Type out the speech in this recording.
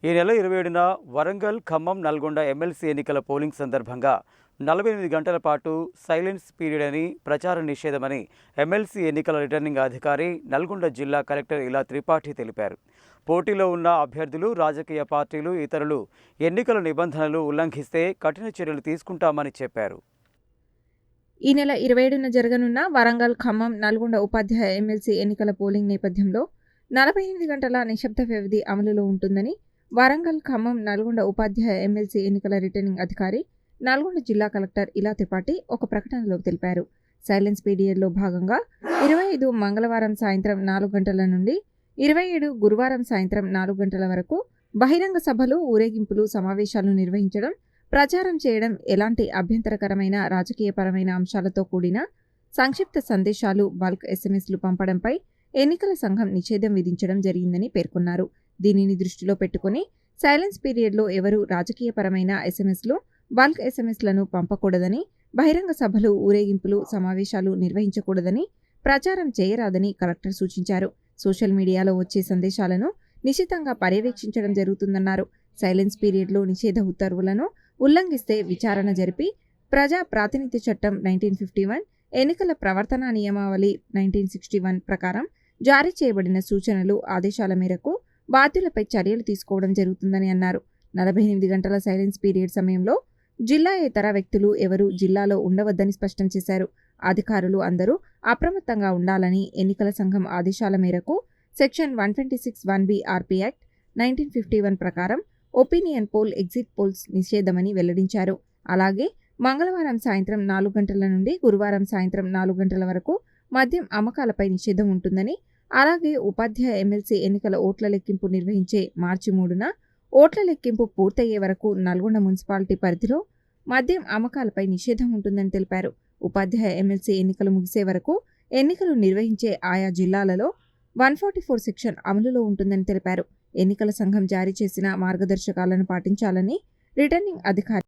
ఈ నెల 27న వరంగల్, ఖమ్మం, నల్గొండ ఎమ్మెల్సీ ఎన్నికల పోలింగ్ సందర్భంగా 48 గంటల పాటు సైలెన్స్ పీరియడ్ అని, ప్రచార నిషేధమని ఎమ్మెల్సీ ఎన్నికల రిటర్నింగ్ అధికారి నల్గొండ జిల్లా కలెక్టర్ ఇలా త్రిపాఠి తెలిపారు. పోటీలో ఉన్న అభ్యర్థులు, రాజకీయ పార్టీలు, ఇతరులు ఎన్నికల నిబంధనలు ఉల్లంఘిస్తే కఠిన చర్యలు తీసుకుంటామని చెప్పారు. ఈ నెల 27న జరగనున్న వరంగల్, ఖమ్మం, నల్గొండ ఉపాధ్యాయ ఎమ్మెల్సీ ఎన్నికల పోలింగ్ నేపథ్యంలో 48 గంటల నిశ్శబ్ద వ్యవధి అమలులో ఉంటుందని వరంగల్, ఖమ్మం, నల్గొండ ఉపాధ్యాయ ఎమ్మెల్సీ ఎన్నికల రిటర్నింగ్ అధికారి నల్గొండ జిల్లా కలెక్టర్ ఇలా త్రిపాఠి ఒక ప్రకటనలో తెలిపారు. సైలెన్స్ పీరియడ్లో భాగంగా 25 మంగళవారం సాయంత్రం 4 గంటల నుండి 27 గురువారం సాయంత్రం 4 గంటల వరకు బహిరంగ సభలు, ఊరేగింపులు, సమావేశాలు నిర్వహించడం, ప్రచారం చేయడం, ఎలాంటి అభ్యంతరకరమైన రాజకీయపరమైన అంశాలతో కూడిన సంక్షిప్త సందేశాలు, బల్క్ ఎస్ఎంఎస్లు పంపడంపై ఎన్నికల సంఘం నిషేధం విధించడం జరిగిందని పేర్కొన్నారు. దీనిని దృష్టిలో పెట్టుకుని సైలెన్స్ పీరియడ్లో ఎవరూ రాజకీయపరమైన ఎస్ఎంఎస్లు, బల్క్ ఎస్ఎంఎస్లను పంపకూడదని, బహిరంగ సభలు, ఊరేగింపులు, సమావేశాలు నిర్వహించకూడదని, ప్రచారం చేయరాదని కలెక్టర్ సూచించారు. సోషల్ మీడియాలో వచ్చే సందేశాలను నిశితంగా పర్యవేక్షించడం జరుగుతుందన్నారు. సైలెన్స్ పీరియడ్లో నిషేధ ఉత్తర్వులను ఉల్లంఘిస్తే విచారణ జరిపి ప్రజా ప్రాతినిధ్య చట్టం 1951, ఎన్నికల ప్రవర్తనా నియమావళి 1961 ప్రకారం జారీ చేయబడిన సూచనలు, ఆదేశాల మేరకు బాధ్యులపై చర్యలు తీసుకోవడం జరుగుతుందని అన్నారు. 48 గంటల సైలెన్స్ పీరియడ్ సమయంలో జిల్లాయేతర వ్యక్తులు ఎవరూ జిల్లాలో ఉండవద్దని స్పష్టం చేశారు. అధికారులు అందరూ అప్రమత్తంగా ఉండాలని ఎన్నికల సంఘం ఆదేశాల మేరకు సెక్షన్ 126(1)B ఆర్పీ యాక్ట్ 1951 ప్రకారం ఒపీనియన్ పోల్, ఎగ్జిట్ పోల్స్ నిషేధమని వెల్లడించారు. అలాగే మంగళవారం సాయంత్రం 4 గంటల నుండి గురువారం సాయంత్రం 4 గంటల వరకు మద్యం అమ్మకాలపై నిషేధం ఉంటుందని, అలాగే ఉపాధ్యాయ ఎమ్మెల్సీ ఎన్నికల ఓట్ల లెక్కింపు నిర్వహించే మార్చి 3న ఓట్ల లెక్కింపు పూర్తయ్యే వరకు నల్గొండ మున్సిపాలిటీ పరిధిలో మద్యం అమ్మకాలపై నిషేధం ఉంటుందని తెలిపారు. ఉపాధ్యాయ ఎమ్మెల్సీ ఎన్నికలు ముగిసే వరకు ఎన్నికలు నిర్వహించే ఆయా జిల్లాలలో 144 సెక్షన్ అమలులో ఉంటుందని తెలిపారు. ఎన్నికల సంఘం జారీ చేసిన మార్గదర్శకాలను పాటించాలని రిటర్నింగ్ అధికారి